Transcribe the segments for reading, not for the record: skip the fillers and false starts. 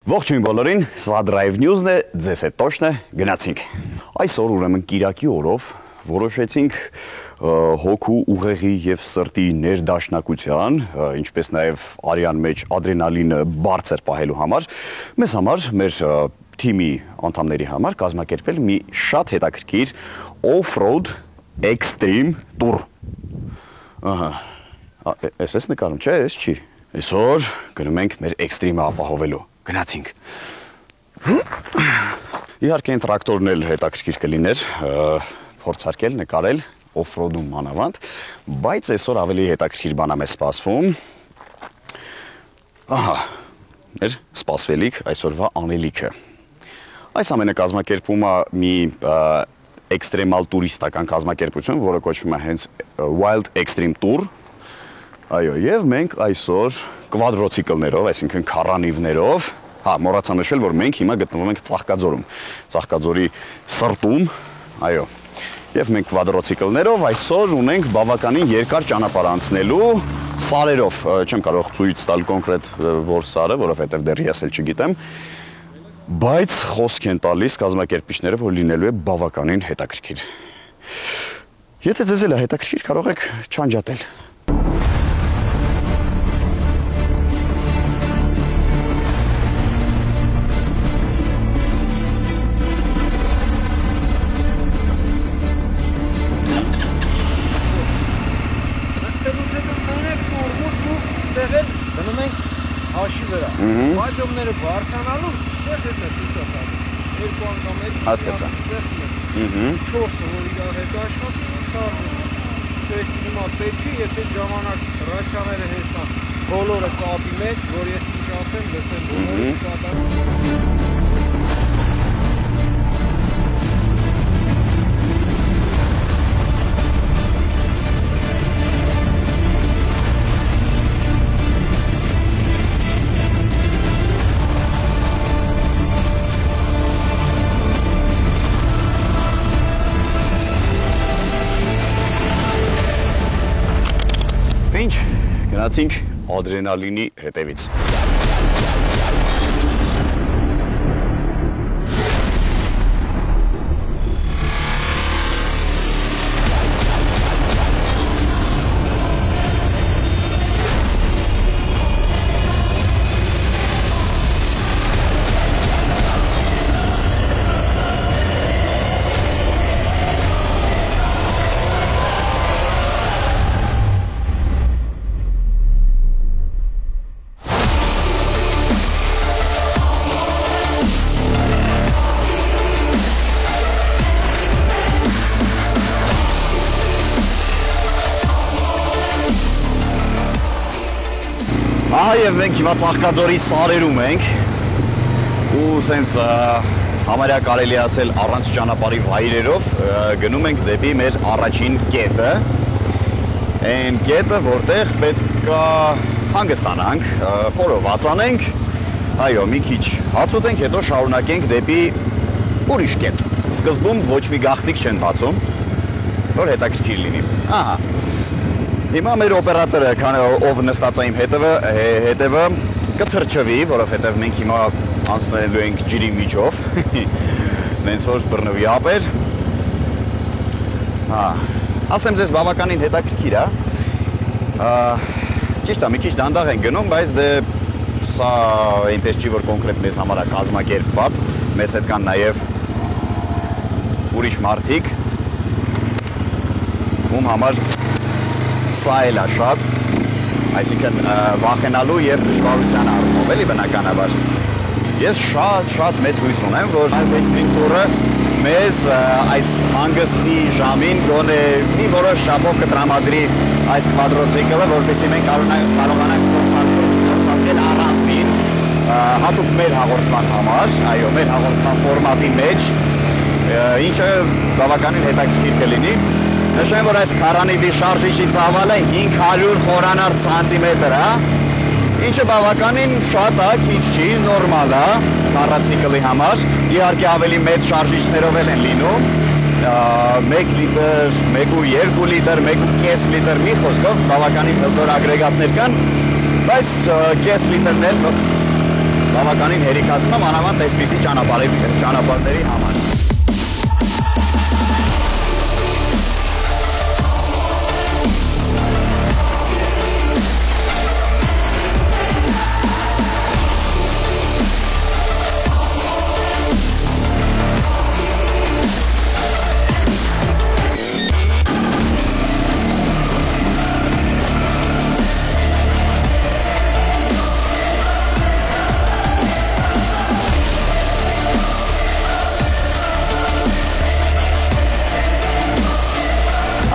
Ողջույն բոլորին, սա Drive News-ն է, ձեզ հետ Տոշն է, գնացինք։ Այսօր ուրեմն Կիրակի օրով որոշեցինք հոգու, ուղեղի եւ սրտի ներդաշնակության, ինչպես նաեւ արյան մեջ ադրենալինը բարձր պահելու համար, մեզ համար, մեր թիմի անդամների համար կազմակերպել մի շատ հետաքրքիր off-road extreme tour։ Ահա։ Էս նկարում չէ, էս չի։ Այսօր գնում ենք մեր extreme-ը ապահովելու։ Գնացինք։ Իհարկե տրակտորն էլ հետաքրքիր կլիներ, փորձարկել, նկարել, off-road-ում մանավանդ, բայց այսօր ավելի հետաքրքիր բան է մեզ սպասվում։ Ահա, մեր սպասվելիք այսօրվա անելիքը։ Այս ամենը կազմակերպում է մի էքստրեմալ տուրիստական կազմակերպություն, որը կոչվում է հենց Wild Extreme Tour։ Այո, եւ մենք այսօր կվադրոցիկլներով, այսինքն քառանիվներով, մոռացա նշել, որ մենք հիմա գտնվում ենք Ծաղկաձորում, Ծաղկաձորի սրտում, այո, եւ մենք կվադրոցիկլներով այսօր ունենք բավականին երկար ճանապարհ անցնելու սարերով, չեմ կարող ցույց տալ կոնկրետ որ սարը, որովհետեւ դեռ ես էլ չգիտեմ, բայց խոսք են տալիս կազմակերպիչները, որ լինելու է բավականին հետաքրքիր։ Եթե ձեզ էլ է հետաքրքիր, կարող եք չանջատել։ Բարձանալու ստեղ ես է ցուցակը երկու անգամ հասկացա 4-ը որ իրար հետ աշխատում շարժում չես հիմա պետք չի ես այդ ժամանակ ռացիաները հեսա բոլորը կապի մեջ որ ես ինչ ասեմ լսեմ բոլորը կատարում Ինչ, գնացինք ադրենալինի հետևից։ Եվ մենք հիմա Ծաղկաձորի սարերում ենք ու սենց համարյա կարելի ասել առանց ճանապարհի վայրերով գնում ենք դեպի մեր առաջին կետը այն կետը որտեղ պետք է հանգստանանք, խորոված անենք, այո, մի քիչ հաց ուտենք, հետո շարունակենք դեպի ուրիշ կետ։ Սկզբում ոչ մի գաղտնիք չեն բացում, որ հետաքրքիր լինի։ Ահա Հիմա մեր օպերատորը, ով նստած է իմ հետևը, կթրջվի, որովհետև մենք հիմա անցնելու ենք ջրի միջով, նենց որ բռնվի ապեր։ Ասեմ ձեզ բավականին հետաքրքիր է, ճիշտ է, մի քիչ դանդաղ ենք գնում, բայց դե սա այնպես չի, որ կոնկրետ մեզ համար է կազմակերպված, մեզ հետ կան նաև ուրիշ մարդիկ, ում համար սա էլ է շատ, այսինքն վախենալու և դժվարության առումով, էլի բնականաբար։ Ես շատ մեծ հույս ունեմ, որ Extreme Tour-ը մեզ այս հանգստի ժամին գոնե մի որոշ շաբով կտրամադրի այս քվադրոցիկլը, որպեսզի մենք կարողանանք փորձարկել առանձին հատուկ մեր հաղորդման համար, այո, մեր հաղորդման ֆորմատի մեջ, ինչը բավականին հետաքրքիր կլինի։ Նշեմ, որ այս քառանիվի շարժիչի ծավալը 500 խորանարդ սանտիմետր է, ինչը բավականին շատ է, քիչ չի, նորմալ է քառացիկլի համար, իհարկե ավելի մեծ շարժիչներով էլ են լինում, 1 լիտր, 1.2 լիտր, 1.5 լիտր մի խոսքով բավականին հզոր ագրեգատներ կան, բայց կես լիտրն էլ բավականին հերիքացնում եմ անավանդ այսպիսի ճանապարհների համար։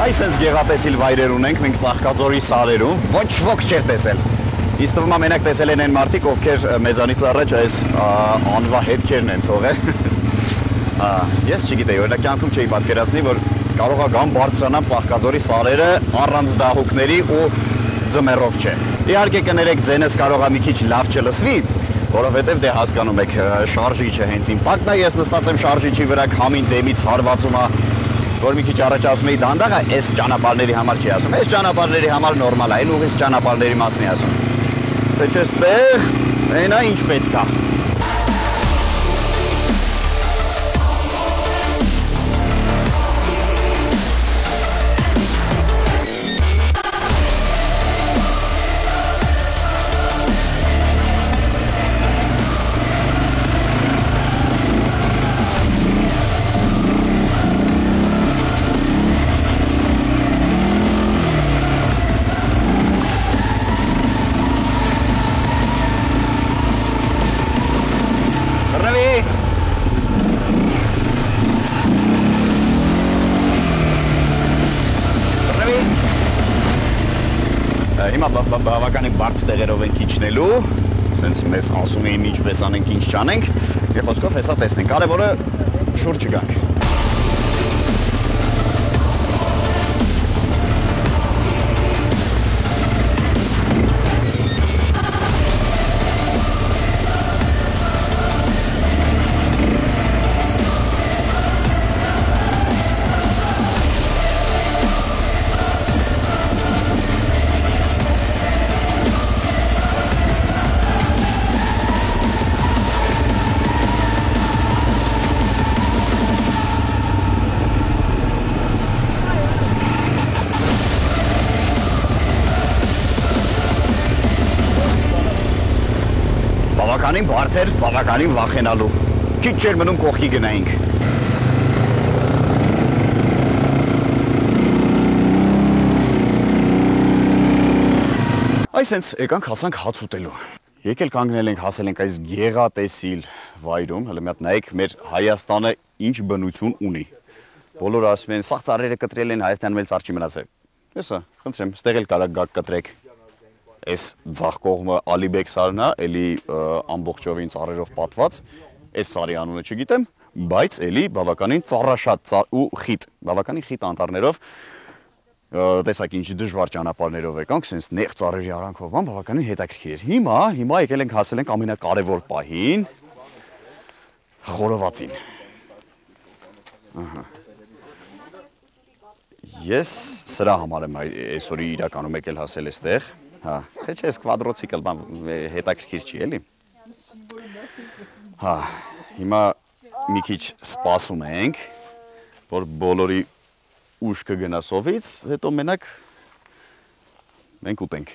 Այսպես գեղատեսիլ վայրեր ունենք մենք Ծաղկաձորի սարերում, ոչ ոք չէր տեսել։ Իսկ թվում է մենակ տեսել են այն մարդիկ, ովքեր մեզանից առաջ այս անվա հետքերն են թողել։ Ես չգիտեի, օրինակ կյանքում չէի պատկերացնի, որ կարող է գամ բարձրանամ Ծաղկաձորի սարերը առանց դահուկների ու ձմեռով չէ։ Իհարկե կներեք ձենս կարող է մի քիչ լավ չլսվի, որովհետև դե հասկանում եք շարժիչը հենց իմպակտն է, ես նստած եմ շարժիչի վրա, քամին դեմից հարվածում է, որ մի քիչ առաջ ասում էի դանդաղ է, այս ճանապարհների համար չի ասում, այս ճանապարհների համար նորմալ է, այն ուղիղ ճանապարհների մասն է ասում։ Թե չէ ստեղ, այնա ինչ պետք է։ Հիմա բավականին բարդ տեղերով ենք իջնելու, սենց մեզ ասում էին ինչպես անենք, ինչ չանենք, եւ խոսքով հեսա տեսնենք, կարևորը շուրջը գանք։ Բավականին բարդ էր, բավականին վախենալու։ Քիչ չէր մնում կողքի գնայինք։ Այսենց եկանք հասանք հաց ուտելու։ Եկել կանգնել ենք, հասել ենք այս գեղատեսիլ վայրում, հələ մի հատ նայեք մեր Հայաստանը ինչ բնություն ունի։ Բոլորը ասում են, սաղ ծառերը կտրել են, Հայաստանում էլ ծառ չի մնացել։ Հեսա, խնդրեմ, ստեղ էլ կարող գաք կտրեք։ Այս ձախ կողմը Ալիբեկ սարն է, էլի ամբողջովին ծառերով պատված, այս սարի անունը չգիտեմ, բայց էլի բավականին ծառաշատ ու խիտ, բավականին խիտ անտառներով, տեսակ ինչ դժվար ճանապարհներով եկանք, սենց նեղ ծառերի արանքով, բավականին հետաքրքիր էր։ Հիմա եկել ենք հասել ենք ամենակարևոր պահին, խորովածին։ Ես սրա համար եմ այսօրի իրականում եկել հասել այստեղ։ Հա, թե չէ, այս կվադրոցիկլ բան հետաքրքիր չի, էլի։ Հա, հիմա մի քիչ սպասում ենք, որ բոլորի ուշ կգնա սովից, հետո մենակ մենք ուտենք։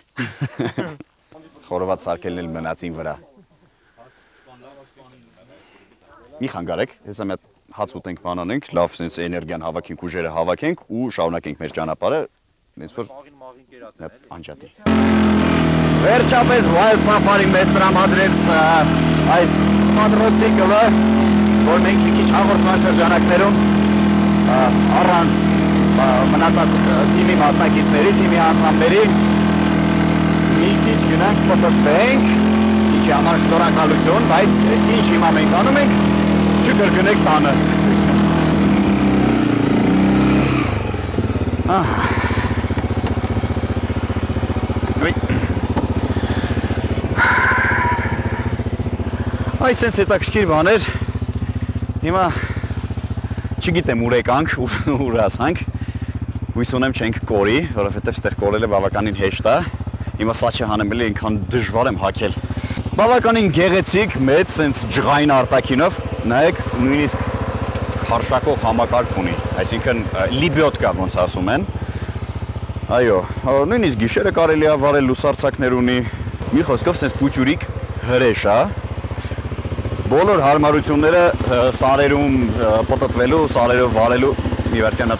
Խորոված սարքելն էլ մնացին վրա։ Մի խանգարեք, հեսա մի հատ հաց ուտենք, բան անենք, լավ սենց էներգիան հավաքենք, ուժերը հավաքենք ու շարունակենք մեր ճանապարհը, ինձ որ անջատի։ Վերջապես Wild Safari մեզ տրամադրեց այս կվադրոցիկլը, որ մենք մի քիչ հաղորդման շրջանակներում առանց մնացած թիմի մասնակիցների, թիմի անդամների մի քիչ գնանք պտտվենք, ինչի համար շնորհակալություն, բայց ինչ հիմա մենք անում ենք, չկրկնեք տանը։ Այսենց հետաքրքիր բաներ, հիմա չգիտեմ ուր եկանք, ուր հասանք, հույս ունեմ չենք կորի, որովհետև ստեղ կորելը բավականին հեշտ է, հիմա սա չհանեմ էլի այնքան դժվար եմ հագել, Բավականին գեղեցիկ, մեծ, սենց ջղային արտաքինով, նայեք նույնիսկ քարշակող համակարգ ունի, այսինքն լիբյոտկա ոնց ասում են։ Այո, նույնիսկ գիշերը կարելի է վարել, լուսարձակներ ունի։ Մի խոսքով սենց փուճուրիկ հրեշ է։ Բոլոր հարմարությունները սարերում պտտվելու, սարերով վարելու մի վարքան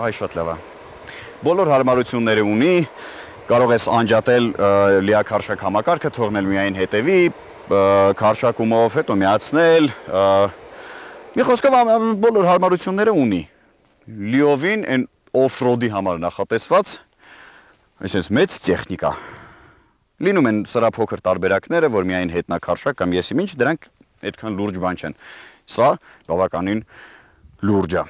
այ շատ լավ է։ Բոլոր հարմարությունները ունի, կարող ես անջատել լիաքարշակ համակարգը, թողնել միայն հետևի, քարշակումով հետո միացնել, մի խոսքով բոլոր հարմարությունները ունի։ Լիովին այն օֆրոդի համար նախատեսված, այսպես մեծ տեխնիկա։ Լինում են սրա փոքր տարբերակները, որ միայն հետնակարշակ կամ եսի ինչ, դրանք այդքան լուրջ բան չեն։ Սա բավականին լուրջ է։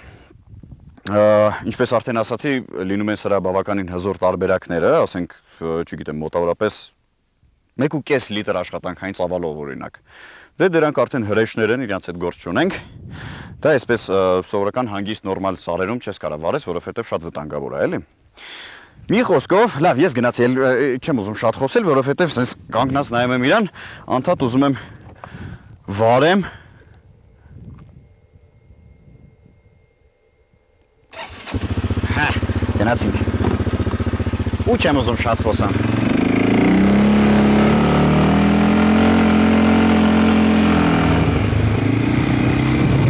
Ինչպես արդեն ասացի, լինում են սրա բավականին հզոր տարբերակները, ասենք, չգիտեմ, մոտավորապես 1.5 լիտր աշխատանքային ծավալով օրինակ։ Դե դրանք արդեն հրեշներ են, իրանց հետ գործ չունենք։ Դա այսպես սովորական հանգիստ նորմալ սարերում չես կարող վարես, որովհետև շատ վտանգավոր է, էլի։ Մի խոսքով, լավ, ես գնացի, չեմ ուզում շատ խոսել, որովհետև սենց կանգնած նայում եմ իրան, անդադ ուզում եմ վարեմ։ Հա, գնացինք։ Ու չեմ ուզում շատ խոսամ։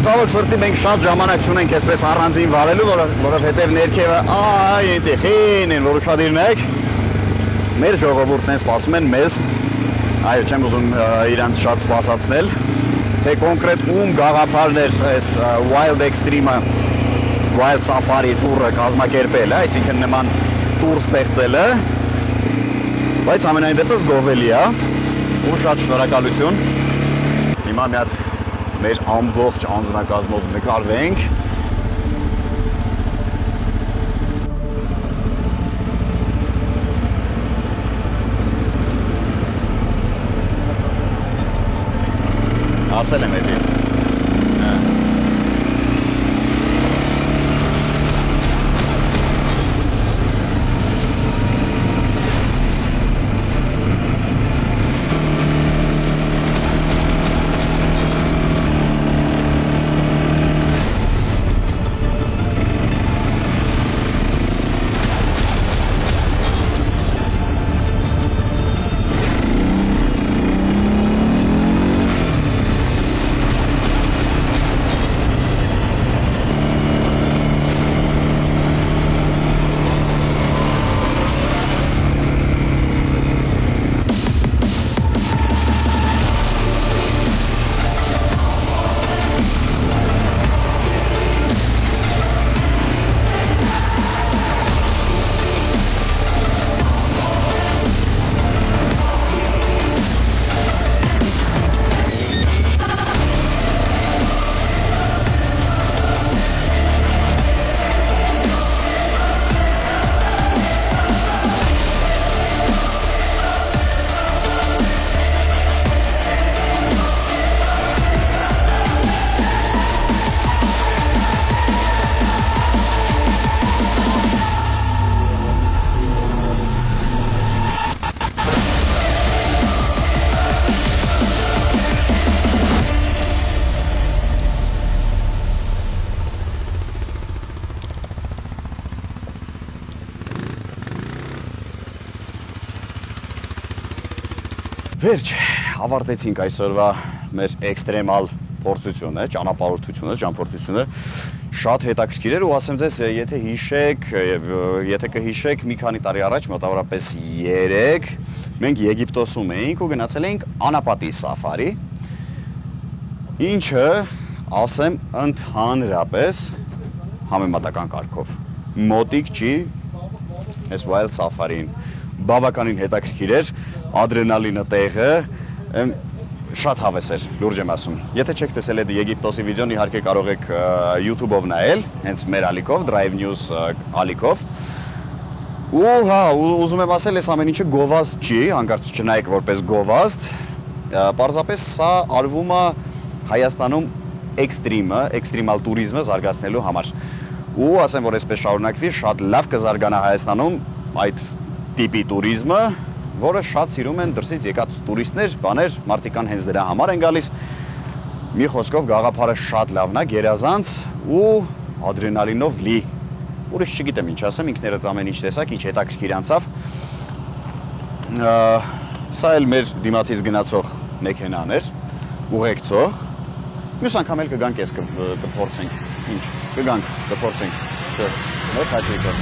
Ցավոք սրտի մենք շատ ժամանակ չունենք այսպես առանձին վարելու, որովհետև ներքևը այնտեղին են, որ ուշադիր նայեք։ Մեր ժողովուրդն են սպասում են մեզ։ Այո, չեմ ուզում իրանց շատ սպասացնել, թե կոնկրետ ում գաղափարն էր այս Wild Extreme-ը, Wild Safari տուրը կազմակերպելը, այսինքն նման տուր ստեղծելը, բայց ամենայն դեպս գովելի է, ու շատ շնորհակալություն։ Հիմա մի հատ մեր ամբողջ անձնակազմով նկարվենք։ Ասել եմ էլի։ Վերջ, ավարտեցինք այսօրվա մեր էքստրեմալ փորձությունը, ճամփորդությունը, շատ հետաքրքիր էր ու ասեմ ձեզ, եթե կհիշեք, մի քանի տարի առաջ, մոտավորապես 3, մենք Եգիպտոսում էինք ու գնացել էինք անապատի սաֆարի, ինչը, ասեմ, ընդհանրապես համեմատական կարգով, մոտիկ չի այս Wild Safari-ին, բավականին հետաքրքիր էր, ադրենալինը տեղը, շատ հավես էր, լուրջ եմ ասում։ Եթե չեք տեսել այդ Եգիպտոսի վիդեոն, իհարկե կարող եք YouTube-ով նայել, հենց մեր ալիքով, Drive News ալիքով։ Ու հա, ուզում եմ ասել, այս ամեն ինչը գովազդ չի, հանկարծ չնայեք որպես գովազդ, պարզապես սա արվում է Հայաստանում էքստրիմալ տուրիզմը զարգացնելու համար։ Ու ասեմ, որ այսպես շարունակվի, շատ լավ կզարգանա Հայաստանում այդ տիպի տուրիզմը, որը շատ սիրում են դրսից եկած տուրիստներ, բաներ, մարդիկան հենց դրա համար են գալիս։ Մի խոսքով գաղափարը շատ լավն է, գերազանց ու ադրենալինով լի։ Ուրիշ չգիտեմ ինչ ասեմ, ինքներդ ամեն ինչ տեսակ, ինչ հետաքրքիր անցավ։ Սա էլ մեր դիմացից գնացող մեքենան էր, ուղեկցող։ Մյուս անգամ էլ կգանք ես կփորձենք։ Ինչ, կգանք, կփորձենք։ Մեծ հաճույքով։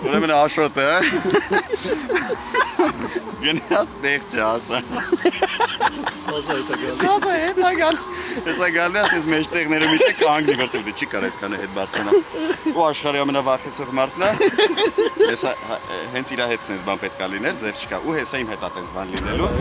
Ուրեմն աշոտ է, գնաց տեղ չասա։ Ասա հետ ագալ։ Հեսա գալի ասես մեջ տեղները մի տեղ կանգնի, որտեղ դե չի կարես կանը հետ բարձանա։ Ու աշխարհի ամենավախեցող մարդն է։ Հեսա հենց իրա հետ sense բան պետք է լիներ, ձև չկա։ Ու հեսա իմ հետ է տես բան լինելու։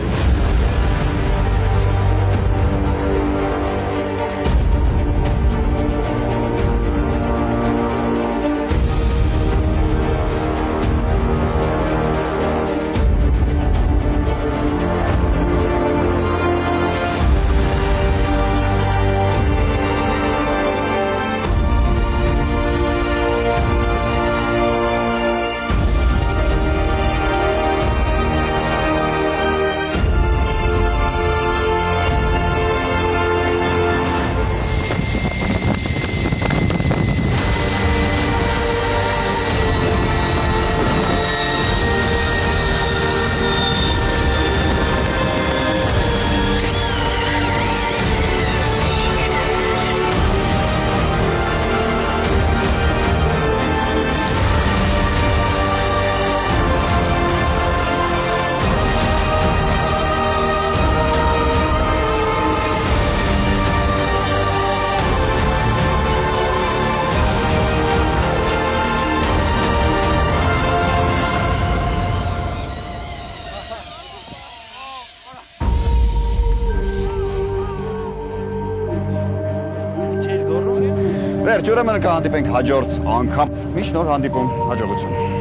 Վերջ, ուրեմն կհանդիպենք հաջորդ անգամ։ Մի շնորհ հանդիպում, հաջողություն։